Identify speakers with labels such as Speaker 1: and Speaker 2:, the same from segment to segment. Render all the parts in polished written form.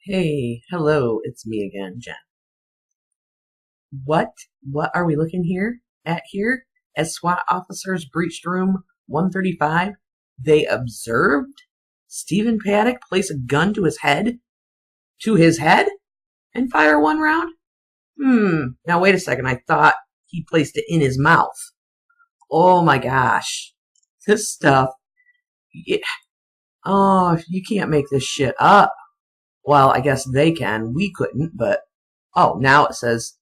Speaker 1: Hey, hello, it's me again, Jen. What? What are we looking at here? As SWAT officers breached room 135, they observed Stephen Paddock place a gun to his head? To his head? And fire one round? Now wait a second, I thought he placed it in his mouth. Oh my gosh. This stuff. Yeah. Oh, you can't make this shit up. Well, I guess they can. We couldn't, but... Oh, now it says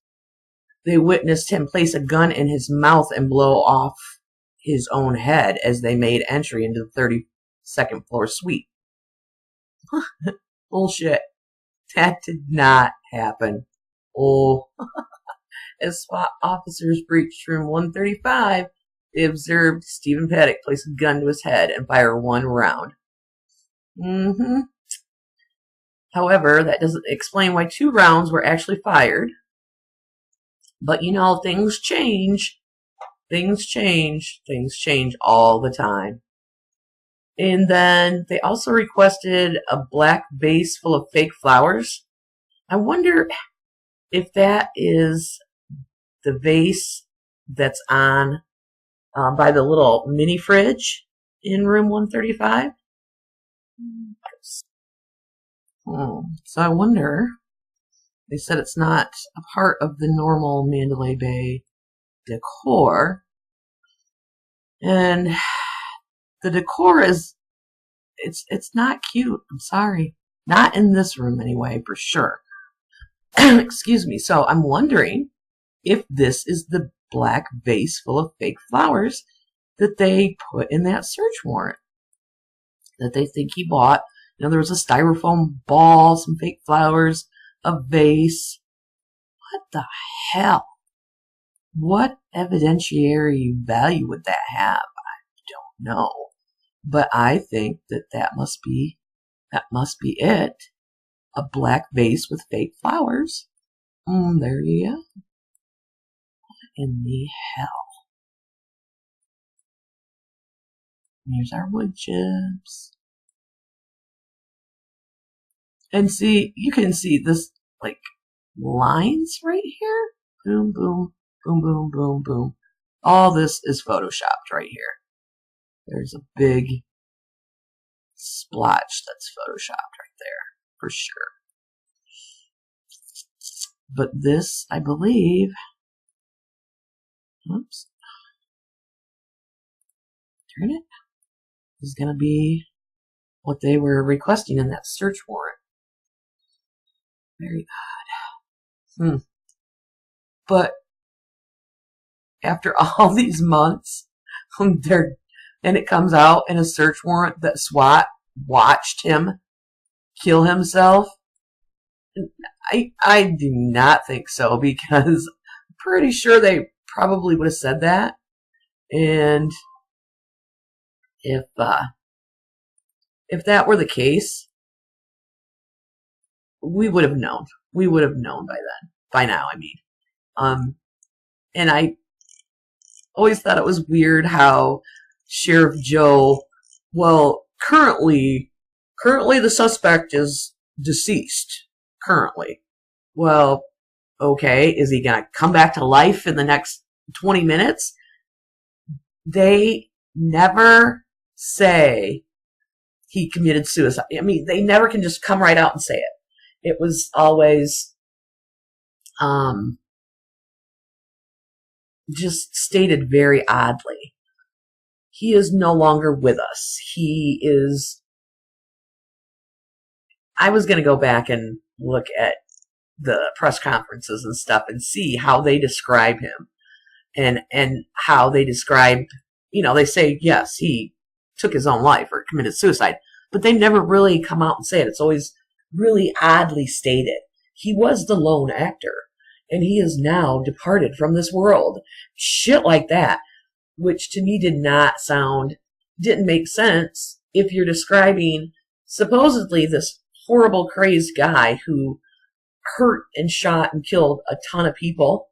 Speaker 1: they witnessed him place a gun in his mouth and blow off his own head as they made entry into the 32nd floor suite. Bullshit. That did not happen. Oh. As SWAT officers breached room 135, they observed Stephen Paddock place a gun to his head and fire one round. However, that doesn't explain why 2 rounds were actually fired. But you know, things change. Things change. Things change all the time. And then they also requested a black vase full of fake flowers. I wonder if that is the vase that's on by the little mini fridge in room 135. So I wonder, they said it's not a part of the normal Mandalay Bay decor. And the decor is, it's not cute. I'm sorry. Not in this room anyway, for sure. Excuse me. So I'm wondering if this is the black vase full of fake flowers that they put in that search warrant. That they think he bought. You know, there was a styrofoam ball, some fake flowers, a vase. What the hell? What evidentiary value would that have? I don't know. But I think that must be it. A black vase with fake flowers. There you go. What in the hell? Here's our wood chips. And see, you can see this, like, lines right here. Boom, boom, boom, boom, boom, boom. All this is photoshopped right here. There's a big splotch that's photoshopped right there, for sure. But this, I believe, oops, turn it, is going to be what they were requesting in that search warrant. Very odd. But after all these months, and it comes out in a search warrant that SWAT watched him kill himself. I do not think so, because I'm pretty sure they probably would have said that. And if that were the case, we would have known. We would have known by then. By now, I mean. And I always thought it was weird how Sheriff Joe, well, currently the suspect is deceased. Currently. Well, okay, is he going to come back to life in the next 20 minutes? They never say he committed suicide. I mean, they never can just come right out and say it. It was always just stated very oddly. He is no longer with us. He is... I was going to go back and look at the press conferences and stuff and see how they describe him. And how they describe, you know, they say, yes, he took his own life or committed suicide. But they never really come out and say it. It's always really oddly stated. He was the lone actor, and he is now departed from this world. Shit like that, which to me didn't make sense if you're describing supposedly this horrible, crazed guy who hurt and shot and killed a ton of people,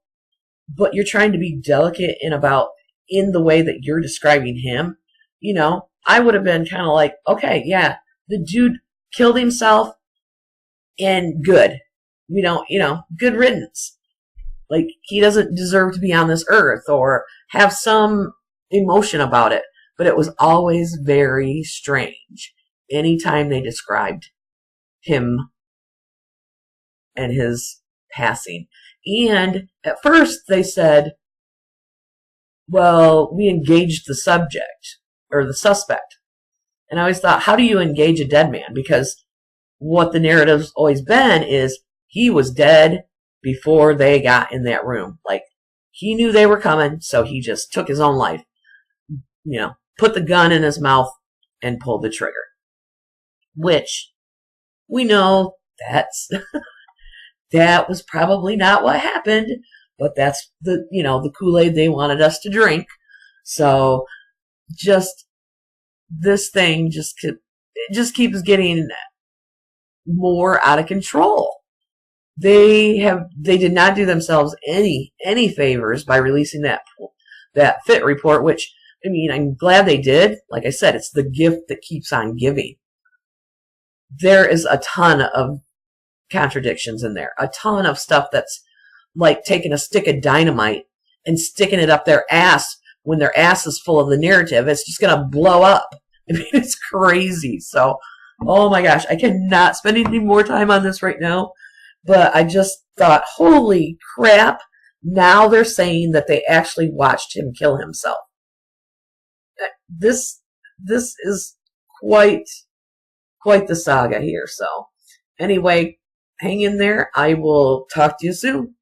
Speaker 1: but you're trying to be delicate in the way that you're describing him. You know, I would have been kind of like, okay, yeah, the dude killed himself. and good. We don't, good riddance. Like, he doesn't deserve to be on this earth or have some emotion about it. But it was always very strange anytime they described him and his passing. And at first they said, well, we engaged the subject or the suspect. And I always thought, how do you engage a dead man? Because what the narrative's always been is he was dead before they got in that room. Like, he knew they were coming, so he just took his own life. Put the gun in his mouth and pulled the trigger. Which, we know that was probably not what happened, but that's the Kool-Aid they wanted us to drink. So, this thing just keeps getting more out of control. They did not do themselves any favors by releasing that fit report, which, I mean, I'm glad they did. Like I said, it's the gift that keeps on giving. There is a ton of contradictions in there. A ton of stuff that's like taking a stick of dynamite and sticking it up their ass when their ass is full of the narrative. It's just going to blow up. I mean, it's crazy. So, oh my gosh, I cannot spend any more time on this right now. But I just thought, holy crap, now they're saying that they actually watched him kill himself. This is quite the saga here. So, anyway, hang in there. I will talk to you soon.